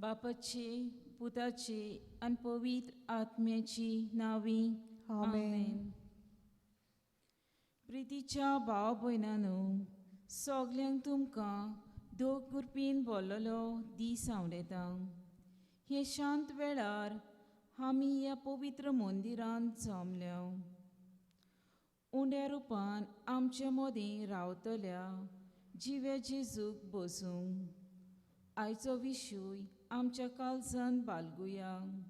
बापाची, पुताची आनी पवित्र आत्म्याची नांवी. आमेन. प्रितीच्या भाव भयणांनो, सगल्यांक तुमकां दोग कुरपीन भरलेलो दीस आवडेता. हे शांत वेळार आमी ह्या पवित्र मंदिरांत जमल्या. उंड्या रुपान आमचे मदीं रावतल्या जिवे जेजूक बसूंक आयचो विशय आमच्या काळजांत बाळगुया.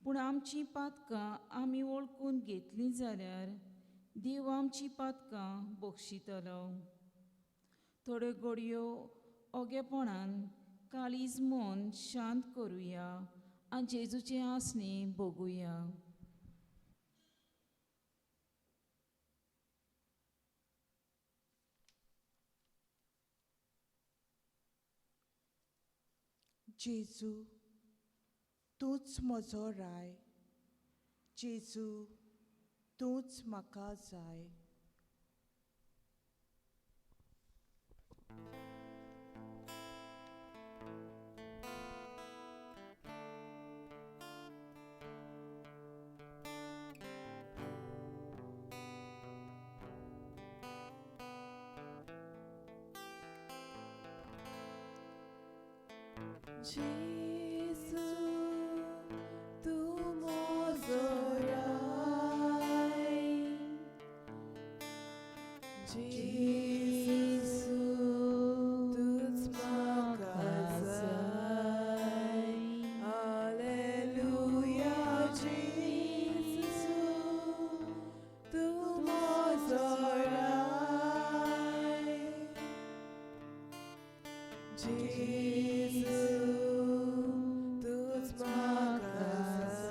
पूण आमची पातकां आमी वळखून घेतलीं जाल्यार देव आमची पातकां बहगशितलो. थोड्यो घडयो ओगेपणान काळीज मन शांत करुया आनी जेजूचे आसणे भोगुया. जेजू, तूंच म्हजो राय. जेजू, तूंच म्हाका जाय. जेजू, तूं म्हजो राय. जेजू, तूंच म्हाका जाय. हालेलुया. जेजू, तूं म्हजो राय. जेजू, तूंच म्हाका जाय.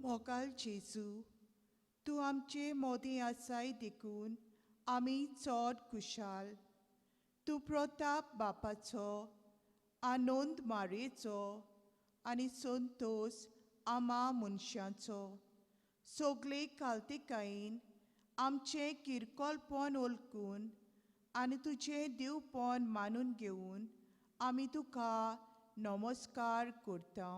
मोगाल जेजू, तूं आमचे मोदी आसाय देखून आमी चड खुशाल. तूं प्रताप बापाचो, आनंद मारेचो आनी संतोष आमा मनशांचो. सगळे कालतेकायेन आमचें किरकोलपण वळखून आनी तुजें दिवपण मानून घेवन आमी तुका नमस्कार करता.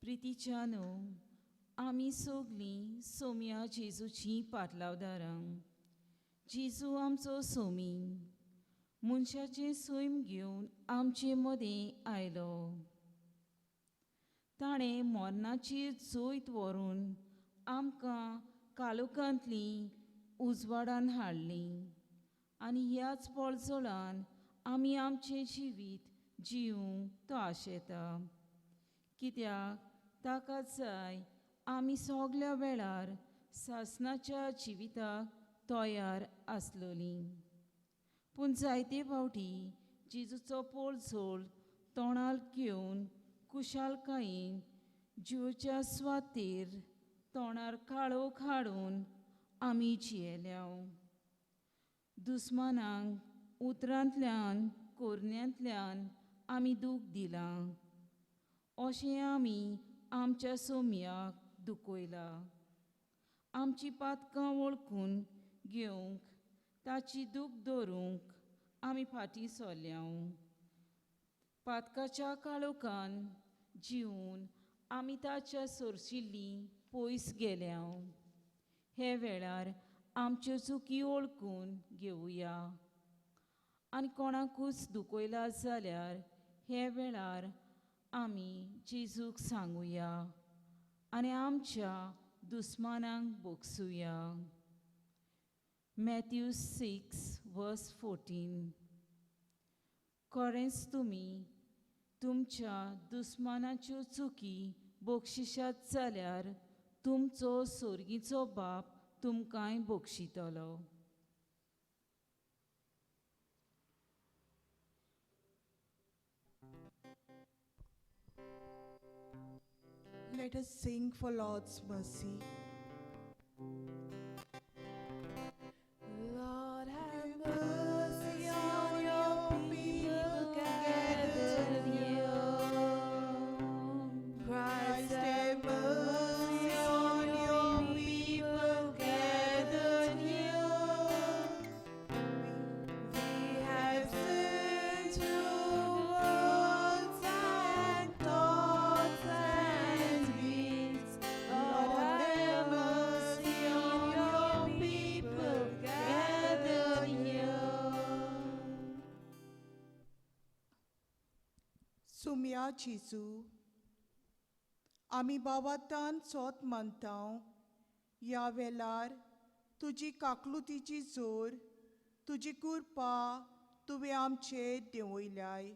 प्रितीच्यानो, आमी सगलीं सोम्या जेजूची पाटलावदारां. जेजू आमचो सोमी मनशाचें सैम घेवन आमचे मदें आयलो. ताणें मरणाची जोयत व्हरून आमकां काळोखांतली उजवाडान हाडली आनी ह्याच पळजोळान आमी आमचें जिवीत जिवंक तो आशेता. कित्याक ताका जाय आमी सगल्या वेळार सासणाच्या जिविताक तयार आसलोलीं. पूण जायते फावटी जेजूचो पळजोळ तोंडार घेवन कुशालकायेन जिवच्या सुवातेर तोंडार काळोख हाडून आमी जियेल्या. दुस्मानांक उतरांतल्यान कोरण्यांतल्यान आमी दूख दिलां. अशें आमी आमच्या सोम्याक दुखयलां. आमची पातकां वळखून घेवंक ताची दूख धरूंक आमी फाटीं सरल्या. पातकाच्या काळोखान जिवन आमी ताच्या सोरशिल्लीं पयस गेल्या. हे वेळार आमच्यो चुकी वळखून घेवया आनी कोणाकूच दुखयला जाल्यार हे वेळार आमी जेजूक सांगुया आनी आमच्या दुस्मानांक भोगसुया. मॅथ्यू 6:14. खरेंच तुमी तुमच्या दुस्मानाच्यो चुकी भोगशिशात जाल्यार तुमचो सोर्गीचो बाप तुमकांय भोगशितलो. Let us sing for Lord's mercy. Lord, have mercy on your people gathered here. Christ, have mercy on your people gathered here. We have sinned through words and thoughts and deeds. Lord, have mercy on your people gathered here. Saumya जेजू, आमी बाबातान सोत मानता. ह्या वेळार तुजी काकलुतीची जोर, तुजी कृपा तुवें आमचेर देंवयल्याय.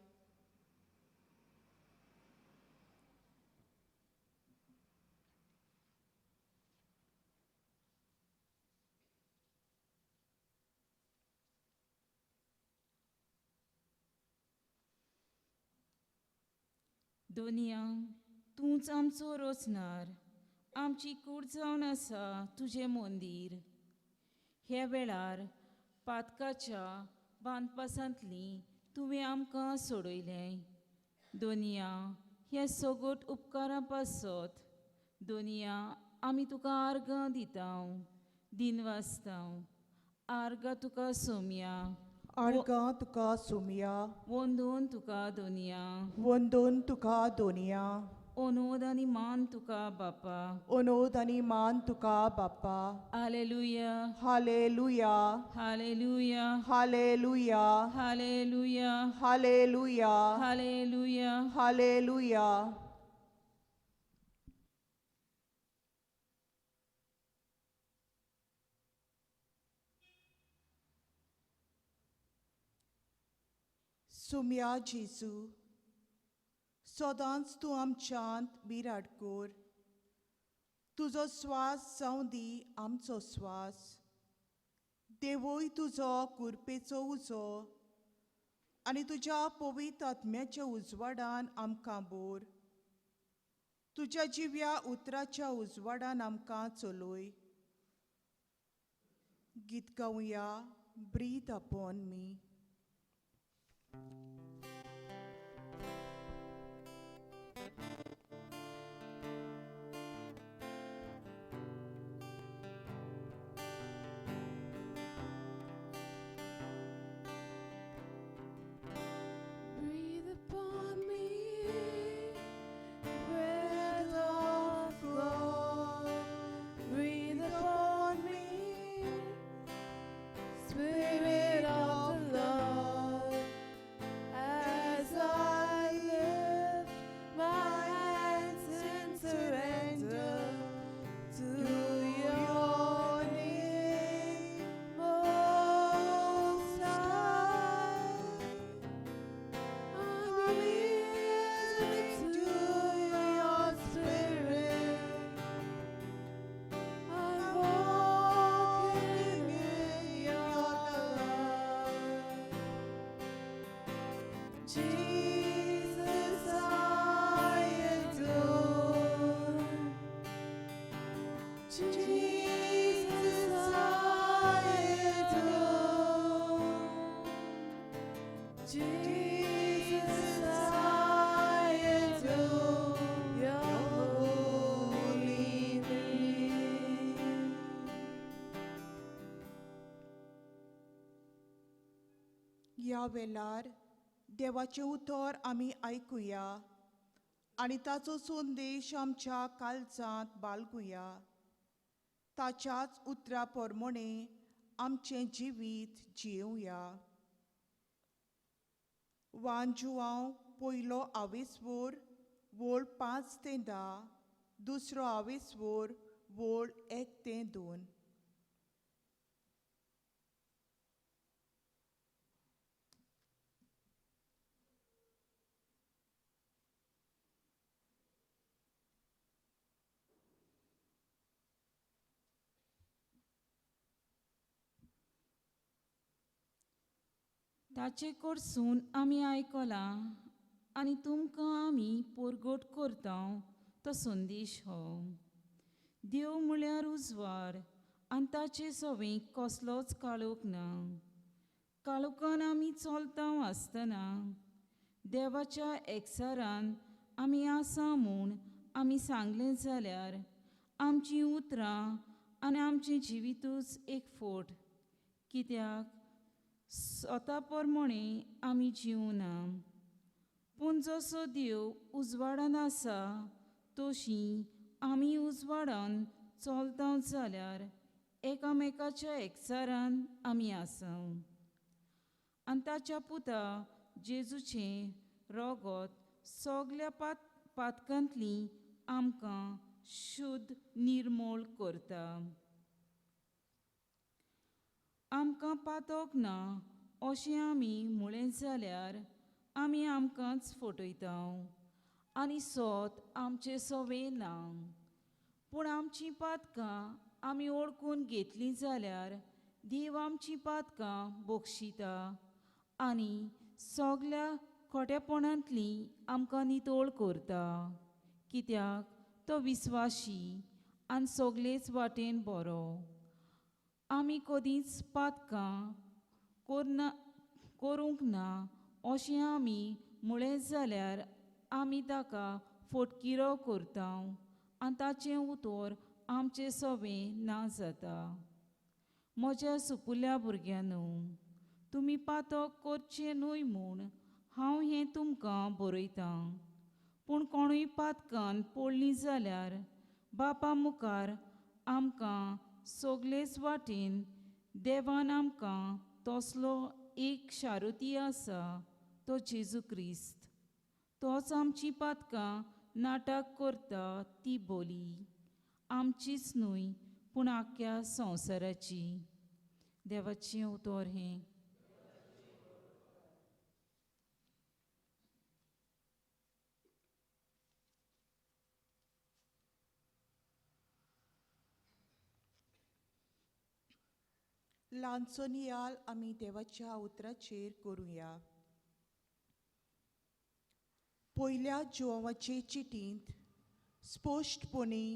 दोनया तूं तूंच आमचो रोचणार, आमची कूड जावन आसा तुजें मंदीर. हे वेळार पातकाच्या बांदपासांतली तुवें आमकां सोडयलें. दोनिया हे सगोट उपकारां पासत. दोनिया आमी तुका आर्गां दितां, दिनवासतां. आर्गां तुका सोम्या, Arga tuka sumya, वंदोन तुका दोनिया. wondon tuka donia, ओनोद आनी मान तुका बापा. onod ani man tuka bappa. Hallelujah, Hallelujah, hallelujah, hallelujah, hallelujah, hallelujah, hallelujah. hallelujah. Sumya Jesu, सदांच तूं आमच्यांत बिराडकोर. तुजो स्वास जावं दी आमचो स्वास. देवूय तुजो कुरपेचो उजो आनी तुज्या पवित्र आत्म्याच्या उजवाडान आमकां बोर. तुज्या जिव्या उतराच्या उजवाडान आमकां चलय. गीत गावया, breathe upon me. Breathe upon me, breath of God. Breathe upon me, Spirit of the Lord. As I lift my hands in surrender to your name, Most High. I'm yielding to your spirit. I'm walking in your love. Jesus, I adore. Jesus, I adore. Jesus, I adore your holy name. या वेळार देवाचें उतर आमी आयकुया आनी ताचो संदेश आमच्या काळजांत बाळगुया. ताच्याच उतरा प्रमाणें आमचें जिवीत जियोया. वांजुआंव पयलो आवेसवोर वोळ 5 ते 10, दुसरो आवेसवोर वोळ 1 ते 2. ताचे कडसून आमी आयकलां आनी तुमकां आमी पोरगोट करतां तो संदेश हो. देव म्हळ्यार उजवाड आनी ताचे सवें कसलोच काळोख ना. काळोखान आमी चलतां आसतना देवाच्या एकचारान आमी आसा म्हूण आमी सांगलें जाल्यार आमचीं उतरां आनी आमचें जिवीतूच एक फोट. कित्याक स्वता प्रमाणें आमी जिवना. पूण जसो देव उजवाडान आसा तशीं आमी उजवाडान चलता जाल्यार एकामेकाच्या एकचारान आमी आसा. आनी ताच्या पुता जेजूचें रगत सगल्या पातकांतली आमकां शुद्ध निर्मळ करता. आमकां पातक ना अशें आमी म्हळें जाल्यार आमी आमकांच फटयता आनी सोत आमचे सवें ना. पूण आमचीं पातकां आमी ओळखून घेतलीं जाल्यार देव आमचीं पातकां बहगीता आनी सगल्या खोटेपणांतलीं आमकां नितोळ करता. कित्याक तो विस्वाशी आनी सगळेच वाटेन बरो. आमी कदींच पातकां करूंक ना अशें आमी म्हळें जाल्यार आमी ताका फटकिरो करता आनी ताचें उतर आमचे सवें ना जाता. म्हज्या सुपुल्या भुरग्यांनो, तुमी पातक करचें न्हय म्हूण हांव हें तुमकां बरयतां. पूण कोणूय पातकान पडलीं जाल्यार बापा मुखार आमकां सगळेच वाटेन देवान आमकां तसलो एक शारुती आसा, तो जेजू क्रिस्त. तोच आमचीं पातकां नाटक करता ती बोली, आमचीच न्हय पूण आख्या संवसाराची. देवाचें उतर हें. ल्हानसो नियाल आमी देवाच्या उतराचेर करुया. पयल्या जोवाचे चिटींत स्पश्टपणी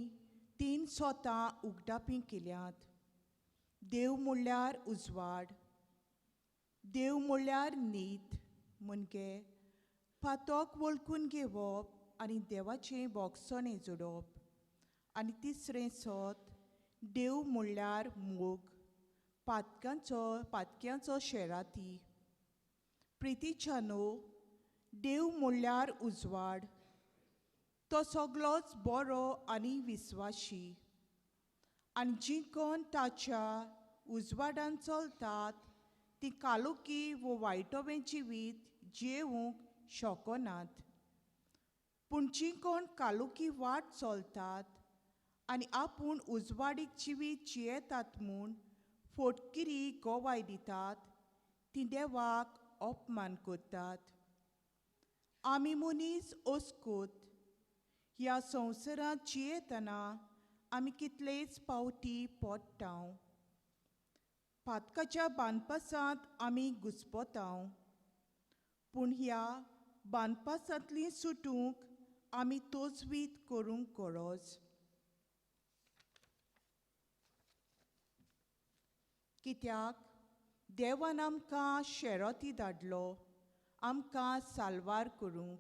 3 सोतां उगडापी केल्यात. देव म्हणल्यार उजवाड, देव म्हणल्यार न्हीद, म्हणजे पातक वळखून घेवप आनी देवाचें भोगसणें जोडप. आनी तिसरें सोत देव म्हणल्यार मोग, पातक्यांचो शेराती. प्रितीच्यानो, देव म्हणल्यार उजवाड, तो सगळोच बरो आनी विस्वाशी. आनी जीं कोण ताच्या उजवाडान चलतात तीं कालोकी वो वायटोवें जिवीत जियेवंक शकनात. पूण जीं कोण कालोकी वाट चलतात आनी आपूण उजवाडीक जिवीत जियेतात म्हूण फटकिरी गोवाय दितात, तीं देवाक अपमान करतात. आमी मनीस ओस्कूत ह्या संवसारांत जियेतना आमी कितलेच पावटी पडटाव. पातकाच्या बांदपासांत आमी घुस्पताव, पूण ह्या बांदपासांतलीं सुटूंक आमी तोजवीत करूंक गरज. कित्याक देवान आमकां शेरोती धाडलो आमकां साल्वार करूंक.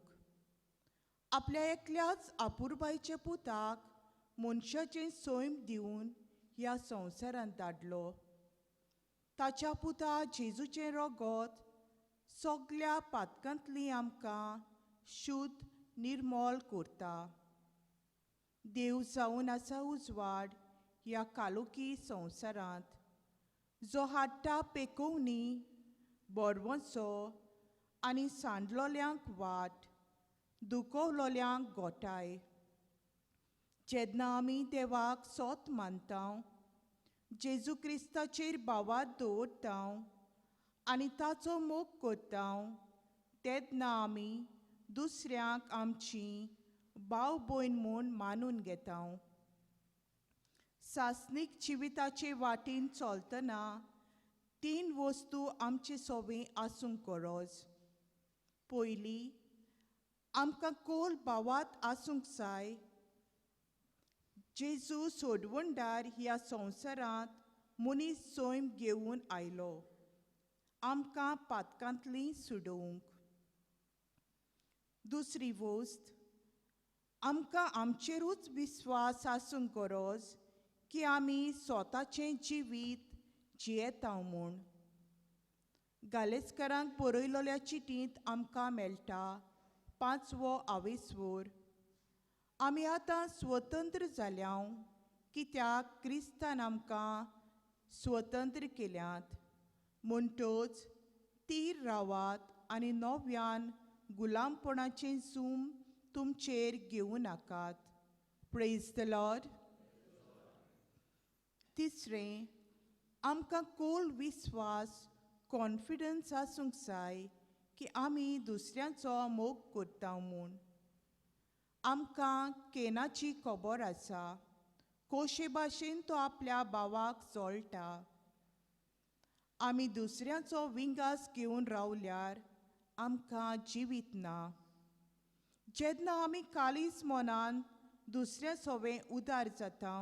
आपल्या एकल्याच आपुरबायच्या पुताक मनशाचें सैम दिवन ह्या संवसारांत धाडलो. ताच्या पुता जेजूचें रगत सगळ्या पातकांतलीं आमकां शुद्ध निर्मल करता. देव जावन आसा उजवाड ह्या कालोकी संवसारांत, जो हाडटा पेकोवणी, बरवंसो आनी सांडलोल्यांक वाट, दुखोवलोल्यांक गोठाय. जेन्ना आमी देवाक सोत मानताव, जेजू क्रिस्ताचेर बावात दवरताव आनी ताचो मोग करताव, तेन्ना आमी दुसऱ्यांक आमचीं भाव भयण म्हूण मानून घेताव. सासणीक जिविताचे वाटेन चलतना 3 वस्तू आमचे सवें आसूंक गरज. पयली, आमकां कोल भावात आसूंक जाय. जेजू सोडवणदार ह्या संवसारांत मनीस सैम घेवन आयलो, आमकां पातकांतलीं सुडोवंक. दुसरी वस्त, आमकां आमचेरूच विस्वास आसूंक गरज की आमी स्वताचें जिवीत जियेताव म्हूण. गालेस्कारांक बरयलोल्या चिटींत आमकां मेळटा 5वो आवेसवोर, आमी आतां स्वतंत्र जाल्याव कित्याक क्रिस्तान आमकां स्वतंत्र केल्यात. म्हणटच तीर रावात आनी नव्यान गुलामपणाचें झूम तुमचेर घेवं नाकात. Praise the Lord. तिसरें, आमकां कोल विस्वास, कॉन्फिडन्स आसूंक जाय की आमी दुसऱ्यांचो मोग करता म्हूण. आमकां केनाची खबर आसा कशे भाशेन तो आपल्या भावाक जोडटा. आमी दुसऱ्यांचो विंगास घेवन रावल्यार आमकां जिवीत ना. जेन्ना आमी कालीस मनान दुसऱ्या सोबे उदार जाता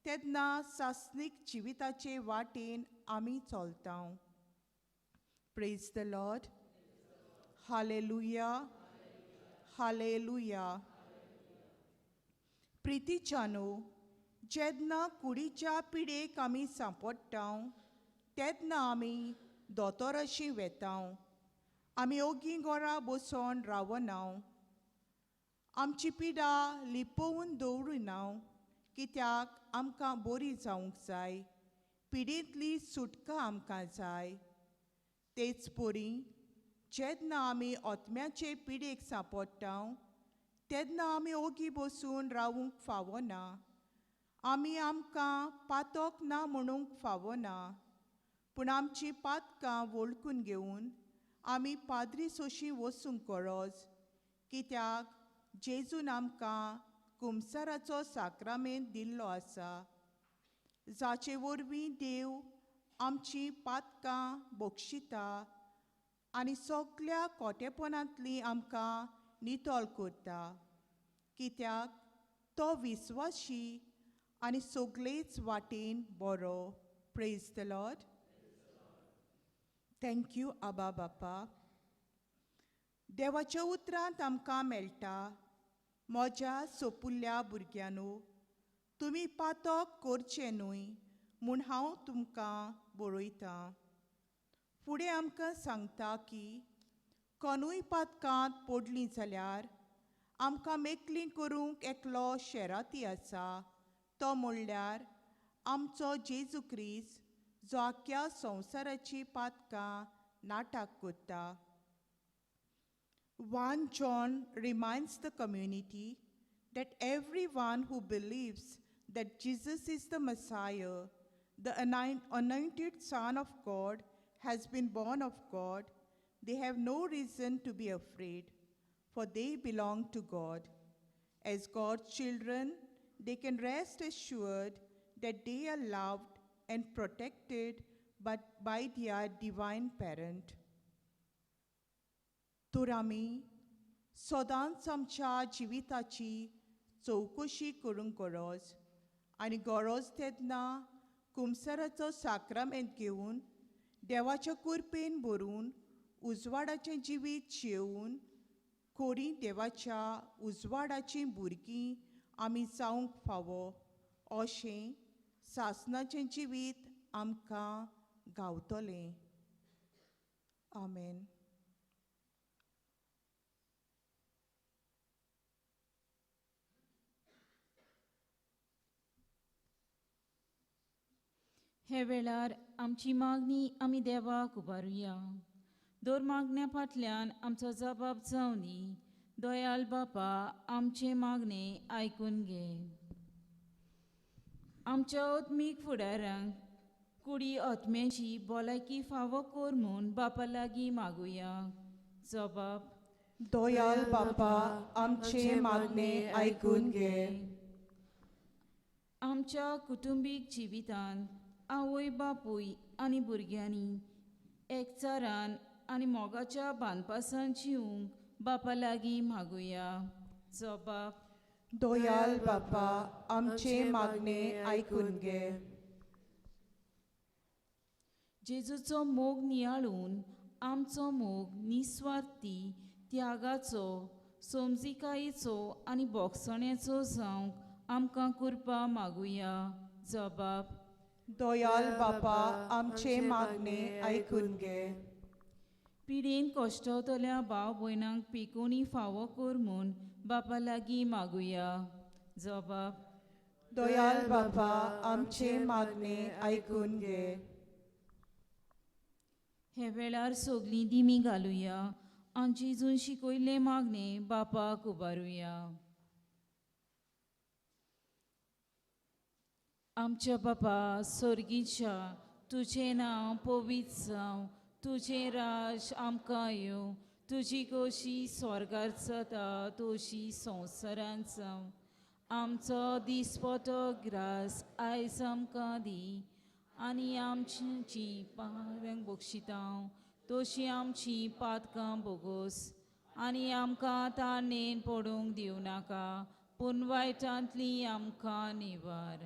तेन्ना सासनीक जिविताचे वाटेन आमी चलता. Praise the Lord. Hallelujah. Hallelujah. प्रितीच्यानो, जेन्ना कुडीच्या पिडेक आमी सांपडटा तेन्ना आमी दोतोराशी वेता. आमी ओगी घरा बसोन रावना. आमची पिडा लिपोवन दवरिना, कित्याक आमकां बरी जावंक जाय. पिडेंतली सुटका आमकां जाय. तेच परी जेन्ना आमी ओतम्याचे पिडेक सांपडटा तेन्ना आमी ओगी बसून रावूंक फावना. आमी आमकां पातोक ना म्हणूंक फावना. पूण आमची पातकां vollkhun घेवन आमी पाद्री सोशी वचूंक गरज, कित्याक जेजून आमकां कुमसाराचो साक्रामेंत दिल्लो आसा, जाचे वरवीं देव आमची पातकां bhogxita आनी सगळ्या खोटेपणांतली आमकां नितोळ करता, कित्याक तो विस्वासी आनी सगळेच वाटेन बरो. Praise the Lord. Thank you, Abba Bappa. देवाच्या उतरांत आमकां मेळटा, म्हज्या सोपुल्ल्या भुरग्यांनो, तुमी पातक करचें न्हय म्हूण हांव तुमकां बरयतां. फुडें आमकां सांगता की कोणूय पातकांत पडलीं जाल्यार आमकां मेकळीं करूंक एकलो शेराती आसा, तो म्हणल्यार आमचो जेजू क्रिस्त, जो आख्या संवसाराची पातकां नाटाक करता. 1 John reminds the community that everyone who believes that Jesus is the Messiah, the anointed Son of God, has been born of God. They have no reason to be afraid, for they belong to God. As God's children, they can rest assured that they are loved and protected by their divine parent. तर आमी सदांच आमच्या जिविताची चवकशी करूंक गरज, आनी गरज तेन्ना कुमसाराचो साक्रामेंत घेवन देवाच्या कृपेन भरून उजवाडाचें जिवीत जेवन खरी देवाच्या उजवाडाचीं भुरगीं आमी जावंक फावो, अशें सासणाचें जिवीत आमकां गावतलें. आमेन. हे वेळार आमची मागणी आमी देवाक उबारुया. दोर मागण्या फाटल्यान आमचो जबाब जावनी. दयाल बापा, आमचे मागणे आयकून घे. आमच्या ओत्मीक फुडारांक कुडी ओतम्याची भलायकी फावो कर म्हूण बापा लागीं मागुया. जबाब: दयाल बापा, आमचे मागणे आयकून घे. आमच्या कुटुंबीक जिवितांत आवय बापूय आनी भुरग्यांनी एकचारान आनी मोगाच्या बांदपासान जिवंक बापा लागीं मागुया. जबाब: दयाल बापा, आमचे मागणे आयकून घे. जेजूचो मोग नियाळून आमचो मोग निस्वार्थी त्यागाचो, समजिकायेचो आनी भोगसण्याचो जावंक आमकां कृपा मागुया. जबाब: दयाल बापा, आमचे मागणे आयकून घे. पिडेन कश्टावतल्या भाव भयणांक पिकोवणी फावो कर म्हूण बापा लागीं मागुया. जबाब: दयाल बापा, आमचे मागणे आयकून घे. हे वेळार सगलीं दिमी घालुया आनी जेजून शिकयल्ले मागणे बापाक उबारुया. आमच्या बापा स्वर्गीच्या, तुजें नांव पवित्र जावं, तुजें राज आमकां येवं, तुजी कशी स्वर्गार जाता तशी संवसारांत जावं. आमचो दिसपतो ग्रास आयज आमकां दी, आनी आमची पातकां बक्षितां तशी आमची पातकां बोगोस, आनी आमकां ताणेन पडूंक दिवं नाका पूण वायटांतली आमकां निवार.